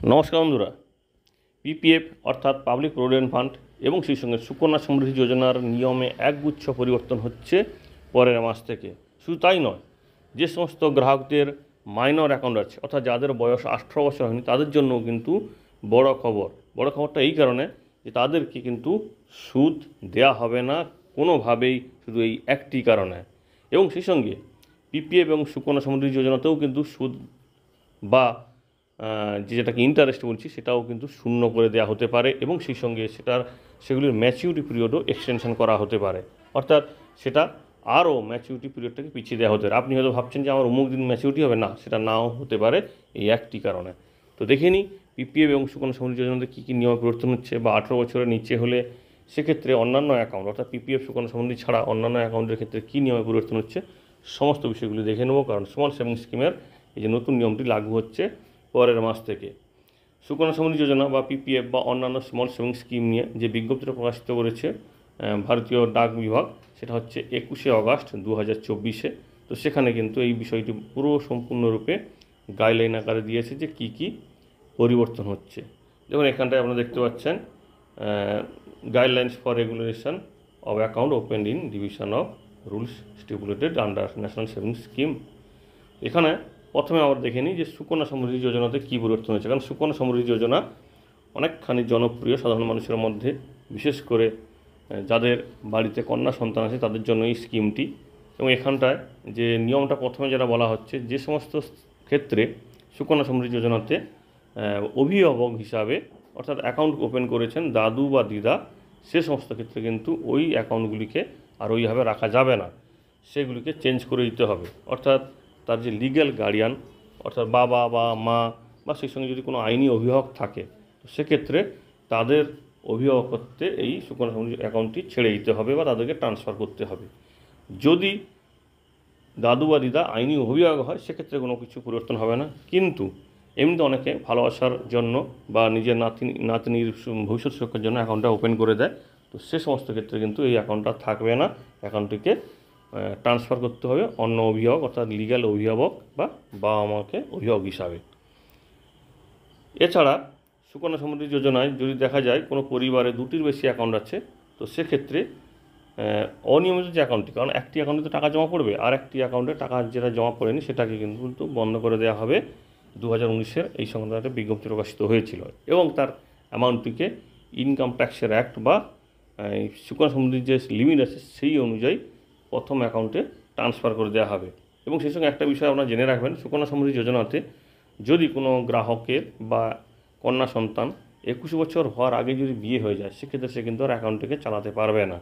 নমস্কার বন্ধুরা। পিপিএফ অর্থাৎ পাবলিক প্রভিডেন্ট ফান্ড এবং সেই সঙ্গে সুকন্যা সমৃদ্ধি যোজনার নিয়মে একগুচ্ছ পরিবর্তন হচ্ছে পরের মাস থেকে। শুধু তাই নয়, যে সমস্ত গ্রাহকদের মাইনর অ্যাকাউন্ট আছে অর্থাৎ যাদের বয়স 18 বছর হয়নি তাদের জন্যও কিন্তু বড় খবরটা এই কারণে যে তাদেরকে কিন্তু সুদ দেয়া হবে না কোনোভাবেই, শুধু এই একটি কারণে। এবং সেই সঙ্গে পিপিএফ এবং সুকন্যা সমৃদ্ধি যোজনাতেও কিন্তু সুদ বা যেটাকে ইন্টারেস্ট বলছি সেটাও কিন্তু শূন্য করে দেওয়া হতে পারে এবং সেই সঙ্গে সেগুলির ম্যাচিউরিটি পিরিয়ডও এক্সটেনশন করা হতে পারে, অর্থাৎ সেটা আরও ম্যাচিউরিটি পিরিয়ডটাকে পিছিয়ে দেওয়া হতে পারে। আপনি হয়তো ভাবছেন যে আমার অমুক দিন ম্যাচিউরিটি হবে, না, সেটা নাও হতে পারে এই একটি কারণে। তো দেখে নিই পিপিএফ এবং সুকন্যা সমৃদ্ধি যোজনাতে কী কী নিয়ম পরিবর্তন হচ্ছে, বা 18 বছরের নিচে হলে সেক্ষেত্রে অন্যান্য অ্যাকাউন্ট অর্থাৎ পিপিএফ সুকন্যা সমৃদ্ধি ছাড়া অন্যান্য অ্যাকাউন্টের ক্ষেত্রে কী নিয়মে পরিবর্তন হচ্ছে সমস্ত বিষয়গুলি দেখে নেব। কারণ স্মল সেভিংস স্কিমের এই যে নতুন নিয়মটি লাগু হচ্ছে পরের মাস থেকে। সুকন্যা সমৃদ্ধি যোজনা বা পিপিএফ বা অন্যান্য স্মল সেভিংস স্কিম নিয়ে যে বিজ্ঞপ্তিটা প্রকাশিত করেছে ভারতীয় ডাক বিভাগ, সেটা হচ্ছে 21শে অগাস্ট 2024-এ। তো সেখানে কিন্তু এই বিষয়টি পুরো সম্পূর্ণরূপে গাইডলাইন আকারে দিয়েছে যে কী কী পরিবর্তন হচ্ছে। দেখুন এখানটায় আপনারা দেখতে পাচ্ছেন guidelines for regulation of account open in division of rules stipulated under national savings scheme. এখানে প্রথমে আমরা দেখে নিই যে সুকন্যা সমৃদ্ধি যোজনাতে কী পরিবর্তন হয়েছে। কারণ সুকন্যা সমৃদ্ধি যোজনা অনেকখানি জনপ্রিয় সাধারণ মানুষের মধ্যে, বিশেষ করে যাদের বাড়িতে কন্যা সন্তান আছে তাদের জন্য এই স্কিমটি। এবং এখানটায় যে নিয়মটা প্রথমে যেটা বলা হচ্ছে, যে সমস্ত ক্ষেত্রে সুকন্যা সমৃদ্ধি যোজনাতে অভিভাবক হিসাবে অর্থাৎ অ্যাকাউন্ট ওপেন করেছেন দাদু বা দিদা, সে সমস্ত ক্ষেত্রে কিন্তু ওই অ্যাকাউন্টগুলিকে আর ওইভাবে রাখা যাবে না, সেগুলিকে চেঞ্জ করে দিতে হবে। অর্থাৎ তার যে লিগ্যাল গার্ডিয়ান অর্থাৎ বাবা বা মা বা সেই সঙ্গে যদি কোনো আইনি অভিভাবক থাকে, তো সেক্ষেত্রে তাদের অভিভাবকত্বে এই সুকন্যা সমৃদ্ধি অ্যাকাউন্টটি ছেড়ে দিতে হবে বা তাদেরকে ট্রান্সফার করতে হবে। যদি দাদু বা দিদা আইনি অভিভাবক হয় সেক্ষেত্রে কোনো কিছু পরিবর্তন হবে না, কিন্তু এমনিতে অনেকে ভালোবাসার জন্য বা নিজের নাতনির ভবিষ্যৎ সুরক্ষার জন্য অ্যাকাউন্টটা ওপেন করে দেয়। তো সে সমস্ত ক্ষেত্রে কিন্তু এই অ্যাকাউন্টটা থাকবে না, অ্যাকাউন্টটিকে ট্রান্সফার করতে হবে অন্য অভিভাবক অর্থাৎ লিগ্যাল অভিভাবক বা বাবা মাকে অভিভাবক হিসাবে। এছাড়া সুকন্যা সমৃদ্ধি যোজনায় যদি দেখা যায় কোনো পরিবারে দুটির বেশি অ্যাকাউন্ট আছে, তো সেক্ষেত্রে অনিয়মিত যে অ্যাকাউন্টটি, কারণ একটি অ্যাকাউন্টে তো টাকা জমা পড়বে আর একটি অ্যাকাউন্টে টাকা যেটা জমা পড়েনি সেটাকে কিন্তু বন্ধ করে দেওয়া হবে। 2019-এর এই সংক্রান্ত একটা বিজ্ঞপ্তি প্রকাশিত হয়েছিল এবং তার অ্যামাউন্টটিকে ইনকাম ট্যাক্সের অ্যাক্ট বা সুকন্যা সমৃদ্ধির যে লিমিট আছে সেই অনুযায়ী প্রথম অ্যাকাউন্টে ট্রান্সফার করে দেওয়া হবে। এবং সেই সঙ্গে একটা বিষয় আপনারা জেনে রাখবেন, সুকন্যা সমৃদ্ধি যোজনাতে যদি কোনো গ্রাহকের বা কন্যা সন্তান 21 বছর হওয়ার আগে যদি বিয়ে হয়ে যায়, সেক্ষেত্রে সে কিন্তু আর অ্যাকাউন্টটিকে চালাতে পারবে না।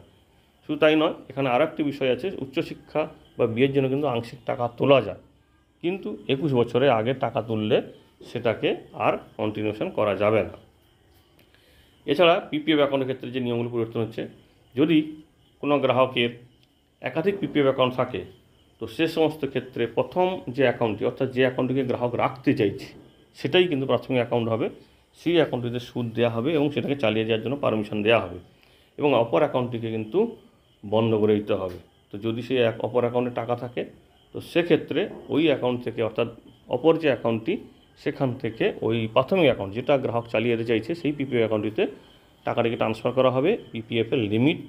শুধু তাই নয়, এখানে আরও একটি বিষয় আছে, উচ্চশিক্ষা বা বিয়ের জন্য কিন্তু আংশিক টাকা তোলা যায়, কিন্তু 21 বছরের আগে টাকা তুললে সেটাকে আর কন্টিনিউশন করা যাবে না। এছাড়া পিপিএফ অ্যাকাউন্টের ক্ষেত্রে যে নিয়মগুলো পরিবর্তন হচ্ছে, যদি কোনো গ্রাহকের একাধিক পিপিএফ অ্যাকাউন্ট থাকে, তো সে সমস্ত ক্ষেত্রে প্রথম যে অ্যাকাউন্টটি অর্থাৎ যে অ্যাকাউন্টটিকে গ্রাহক রাখতে চাইছে সেটাই কিন্তু প্রাথমিক অ্যাকাউন্ট হবে। সেই অ্যাকাউন্টটিতে সুদ দেওয়া হবে এবং সেটাকে চালিয়ে যাওয়ার জন্য পারমিশন দেওয়া হবে এবং অপর অ্যাকাউন্টটিকে কিন্তু বন্ধ করে দিতে হবে। তো যদি সেই অপর অ্যাকাউন্টে টাকা থাকে, তো সেক্ষেত্রে ওই অ্যাকাউন্ট থেকে অর্থাৎ অপর যে অ্যাকাউন্টটি সেখান থেকে ওই প্রাথমিক অ্যাকাউন্ট যেটা গ্রাহক চালিয়ে যেতে চাইছে সেই পিপিএফ অ্যাকাউন্টটিতে টাকাটিকে ট্রান্সফার করা হবে পিপিএফের লিমিট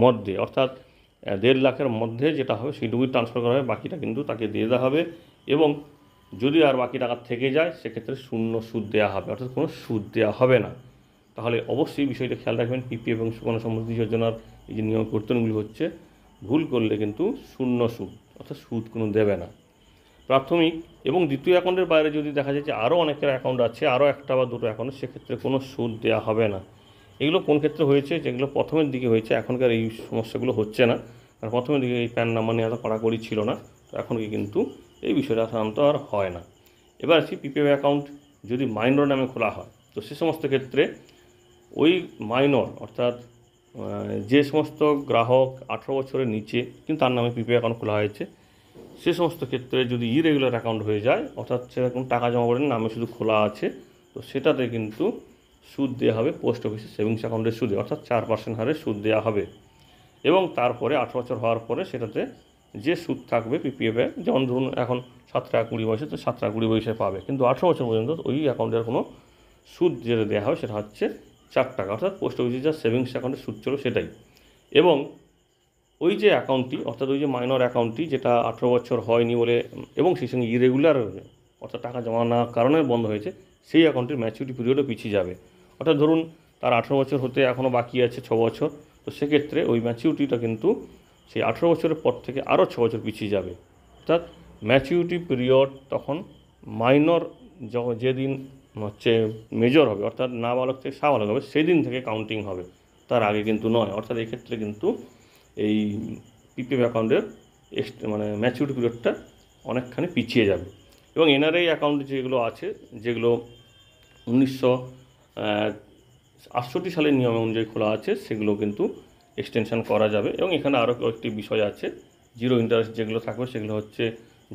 মধ্যে, অর্থাৎ 1.5 লাখের মধ্যে যেটা হবে সেইটুকুই ট্রান্সফার করা হবে, বাকিটা কিন্তু তাকে দিয়ে দেওয়া হবে। এবং যদি আর বাকি টাকা থেকে যায় সেক্ষেত্রে শূন্য সুদ দেওয়া হবে, অর্থাৎ কোনো সুদ দেওয়া হবে না। তাহলে অবশ্যই বিষয়টা খেয়াল রাখবেন, পিপিএফ এবং সুকন্যা সমৃদ্ধি যোজনার এই যে নিয়ম পরিবর্তনগুলি হচ্ছে, ভুল করলে কিন্তু শূন্য সুদ অর্থাৎ সুদ কোনো দেবে না। প্রাথমিক এবং দ্বিতীয় অ্যাকাউন্টের বাইরে যদি দেখা যায় যে আরও অনেকের অ্যাকাউন্ট আছে, আরও একটা বা দুটো অ্যাকাউন্ট, সেক্ষেত্রে কোনো সুদ দেওয়া হবে না। এগুলো কোন ক্ষেত্রে হয়েছে, যেগুলো প্রথমের দিকে হয়েছে, এখনকার এই সমস্যাগুলো হচ্ছে না। কারণ প্রথমের দিকে এই প্যান নাম্বার নিয়ে এত কড়াকড়ি ছিল না, তো এখন কিন্তু এই বিষয়টা সাধারণত আর হয় না। এবার আসি পিপিএফ অ্যাকাউন্ট যদি মাইনর নামে খোলা হয়, তো সে সমস্ত ক্ষেত্রে ওই মাইনর অর্থাৎ যে সমস্ত গ্রাহক 18 বছরের নিচে কিন্তু তার নামে পিপিএফ অ্যাকাউন্ট খোলা হয়েছে, সে সমস্ত ক্ষেত্রে যদি ইরেগুলার অ্যাকাউন্ট হয়ে যায় অর্থাৎ সেরকম টাকা জমা করেন নামে শুধু খোলা আছে, তো সেটাতে কিন্তু সুদ দেওয়া হবে পোস্ট অফিসের সেভিংস অ্যাকাউন্টের সুদে, অর্থাৎ 4% হারে সুদ দেওয়া হবে। এবং তারপরে 18 বছর হওয়ার পরে সেটাতে যে সুদ থাকবে পিপিএফে, যেমন ধরুন এখন 7 টাকা 20 পয়সা, তো 7 টাকা 20 পয়সায় পাবে, কিন্তু 18 বছর পর্যন্ত ওই অ্যাকাউন্টের কোনো সুদ যেটা দেওয়া হয় সেটা হচ্ছে 4 টাকা, অর্থাৎ পোস্ট অফিসে যা সেভিংস অ্যাকাউন্টের সুদ ছিল সেটাই। এবং ওই যে অ্যাকাউন্টটি, অর্থাৎ ওই যে মাইনর অ্যাকাউন্টটি যেটা 18 বছর হয়নি বলে এবং সেই সঙ্গে ইরেগুলার অর্থাৎ টাকা জমা না কারণে বন্ধ হয়েছে, সেই অ্যাকাউন্টের ম্যাচুরিটি পিরিয়ডও পিছিয়ে যাবে। অর্থাৎ ধরুন তার 18 বছর হতে এখনও বাকি আছে 6 বছর, তো সেক্ষেত্রে ওই ম্যাচিউরিটিটা কিন্তু সেই 18 বছরের পর থেকে আরও 6 বছর পিছিয়ে যাবে। অর্থাৎ ম্যাচিউরিটি পিরিয়ড তখন মাইনর যেদিন হচ্ছে মেজর হবে, অর্থাৎ নাবালক থেকে সাবালক হবে, সেই দিন থেকে কাউন্টিং হবে, তার আগে কিন্তু নয়। অর্থাৎ এই ক্ষেত্রে কিন্তু এই পিপিএফ অ্যাকাউন্টের মানে ম্যাচিউরিটি পিরিয়ডটা অনেকখানি পিছিয়ে যাবে। এবং এনআরআই অ্যাকাউন্ট যেগুলো আছে, যেগুলো 1968 সালের নিয়ম অনুযায়ী খোলা আছে, সেগুলো কিন্তু এক্সটেনশন করা যাবে। এবং এখানে আরও কয়েকটি বিষয় আছে, জিরো ইন্টারেস্ট যেগুলো থাকবে সেগুলো হচ্ছে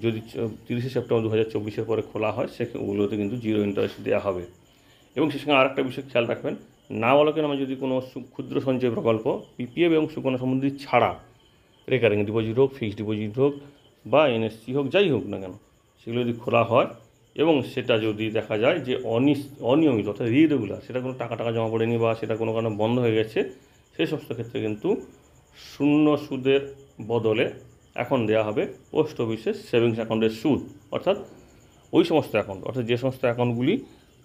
যদি 30 সেপ্টেম্বর 2024 পরে খোলা হয়, সেগুলোতে কিন্তু জিরো ইন্টারেস্ট দেওয়া হবে। এবং সেই সঙ্গে আরেকটা বিষয় খেয়াল রাখবেন, নাবালকের নামে যদি কোনো ক্ষুদ্র সঞ্চয় প্রকল্প পিপিএফ এবং সুকন্যা সমৃদ্ধি ছাড়া রেকারিং ডিপোজিট হোক, ফিক্সড ডিপোজিট হোক বা এনএসসি হোক, যাই হোক না কেন, সেগুলো যদি খোলা হয় এবং সেটা যদি দেখা যায় যে অনিয়মিত অর্থাৎ ইরেগুলার, সেটা কোনো টাকা জমা পড়েনি বা সেটা কোনো কারণে বন্ধ হয়ে গেছে, সেই সমস্ত ক্ষেত্রে কিন্তু শূন্য সুদের বদলে এখন দেওয়া হবে পোস্ট অফিসের সেভিংস অ্যাকাউন্টের সুদ। অর্থাৎ ওই সমস্ত অ্যাকাউন্ট, অর্থাৎ যে সমস্ত অ্যাকাউন্টগুলি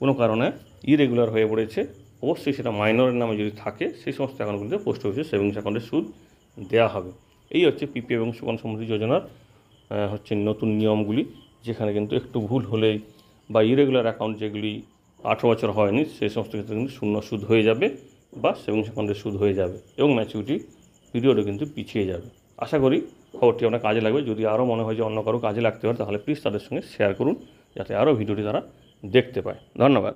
কোনো কারণে ইরেগুলার হয়ে পড়েছে, অবশ্যই সেটা মাইনরের নামে যদি থাকে, সেই সমস্ত অ্যাকাউন্টগুলিতে পোস্ট অফিসের সেভিংস অ্যাকাউন্টের সুদ দেওয়া হবে। এই হচ্ছে পিপিএফ এবং সুকন্যা সমৃদ্ধি যোজনার হচ্ছে নতুন নিয়মগুলি, যেখানে কিন্তু একটু ভুল হলেই বা ইরেগুলার অ্যাকাউন্ট যেগুলি 18 বছর হয়নি, সেই সমস্ত ক্ষেত্রে কিন্তু শূন্য সুদ হয়ে যাবে বা সেভিংস অ্যাকাউন্টের সুদ হয়ে যাবে এবং ম্যাচুরিটি পিরিয়ডও কিন্তু পিছিয়ে যাবে। আশা করি খবরটি আপনার কাজে লাগবে। যদি আরও মনে হয় যে অন্য কারো কাজে লাগতে পারে, তাহলে প্লিজ তাদের সঙ্গে শেয়ার করুন, যাতে আরও ভিডিওটি তারা দেখতে পায়। ধন্যবাদ।